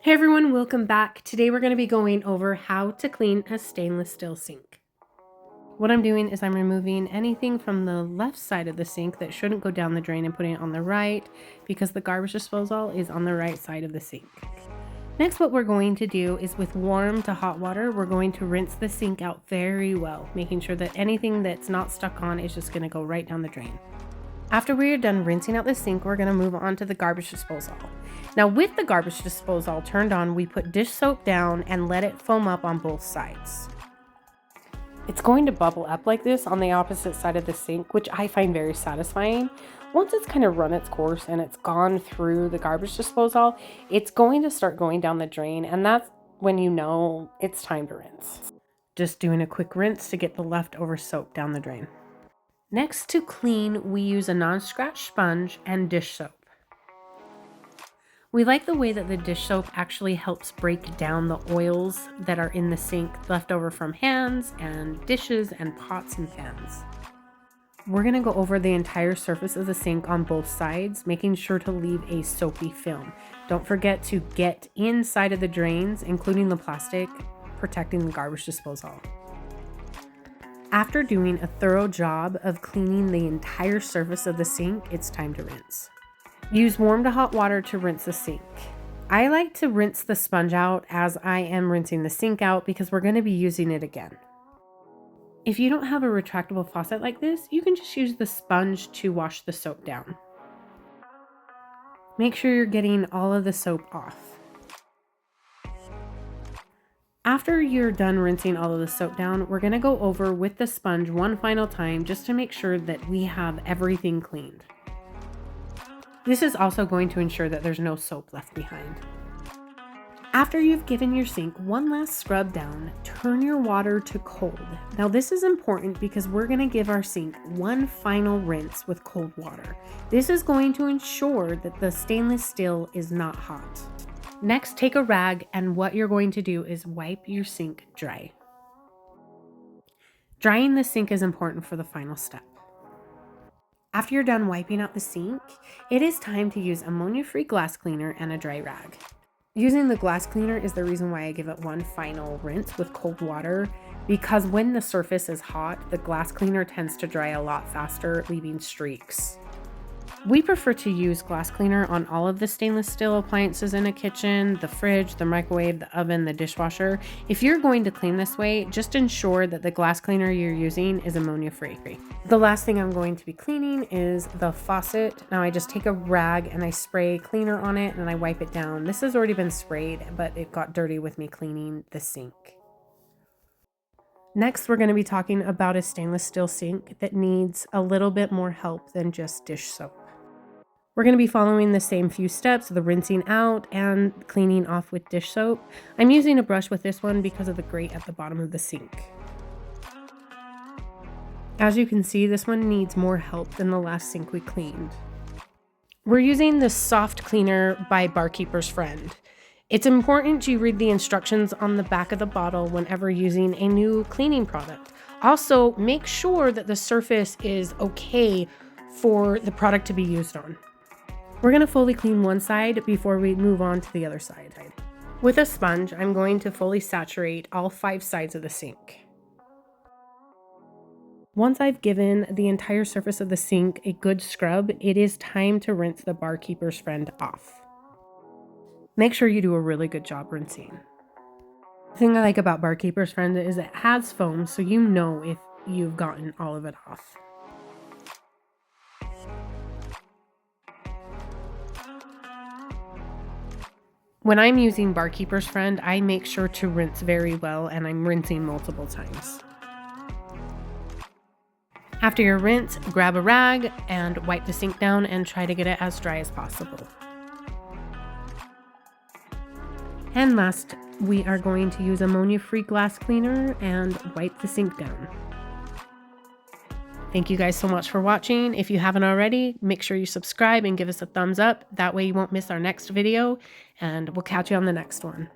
Hey everyone, welcome back. Today we're going to be going over how to clean a stainless steel sink. What I'm doing is I'm removing anything from the left side of the sink that shouldn't go down the drain and putting it on the right because the garbage disposal is on the right side of the sink. Next, what we're going to do is with warm to hot water, we're going to rinse the sink out very well, making sure that anything that's not stuck on is just going to go right down the drain. After we are done rinsing out the sink, we're going to move on to the garbage disposal. Now with the garbage disposal turned on, we put dish soap down and let it foam up on both sides. It's going to bubble up like this on the opposite side of the sink, which I find very satisfying. Once it's kind of run its course and it's gone through the garbage disposal, it's going to start going down the drain, and that's when you know it's time to rinse. Just doing a quick rinse to get the leftover soap down the drain. Next, to clean, we use a non-scratch sponge and dish soap. We like the way that the dish soap actually helps break down the oils that are in the sink left over from hands and dishes and pots and pans. We're going to go over the entire surface of the sink on both sides, making sure to leave a soapy film. Don't forget to get inside of the drains, including the plastic, protecting the garbage disposal. After doing a thorough job of cleaning the entire surface of the sink, it's time to rinse. Use warm to hot water to rinse the sink. I like to rinse the sponge out as I am rinsing the sink out because we're going to be using it again. If you don't have a retractable faucet like this, you can just use the sponge to wash the soap down. Make sure you're getting all of the soap off. After you're done rinsing all of the soap down, we're going to go over with the sponge one final time just to make sure that we have everything cleaned. This is also going to ensure that there's no soap left behind. After you've given your sink one last scrub down, turn your water to cold. Now this is important because we're going to give our sink one final rinse with cold water. This is going to ensure that the stainless steel is not hot. Next, take a rag, and what you're going to do is wipe your sink dry. Drying the sink is important for the final step. After you're done wiping out the sink, it is time to use ammonia-free glass cleaner and a dry rag. Using the glass cleaner is the reason why I give it one final rinse with cold water, because when the surface is hot, the glass cleaner tends to dry a lot faster, leaving streaks. We prefer to use glass cleaner on all of the stainless steel appliances in a kitchen, the fridge, the microwave, the oven, the dishwasher. If you're going to clean this way, just ensure that the glass cleaner you're using is ammonia-free. The last thing I'm going to be cleaning is the faucet. Now I just take a rag and I spray cleaner on it and I wipe it down. This has already been sprayed, but it got dirty with me cleaning the sink. Next, we're going to be talking about a stainless steel sink that needs a little bit more help than just dish soap. We're going to be following the same few steps, the rinsing out and cleaning off with dish soap. I'm using a brush with this one because of the grate at the bottom of the sink. As you can see, this one needs more help than the last sink we cleaned. We're using the soft cleaner by Barkeeper's Friend. It's important you read the instructions on the back of the bottle whenever using a new cleaning product. Also, make sure that the surface is okay for the product to be used on. We're going to fully clean one side before we move on to the other side. With a sponge, I'm going to fully saturate all 5 sides of the sink. Once I've given the entire surface of the sink a good scrub, it is time to rinse the Barkeeper's Friend off. Make sure you do a really good job rinsing. The thing I like about Barkeeper's Friend is it has foam, so you know if you've gotten all of it off. When I'm using Barkeeper's Friend, I make sure to rinse very well, and I'm rinsing multiple times. After your rinse, grab a rag and wipe the sink down and try to get it as dry as possible. And last, we are going to use ammonia-free glass cleaner and wipe the sink down. Thank you guys so much for watching. If you haven't already, make sure you subscribe and give us a thumbs up. That way you won't miss our next video, and we'll catch you on the next one.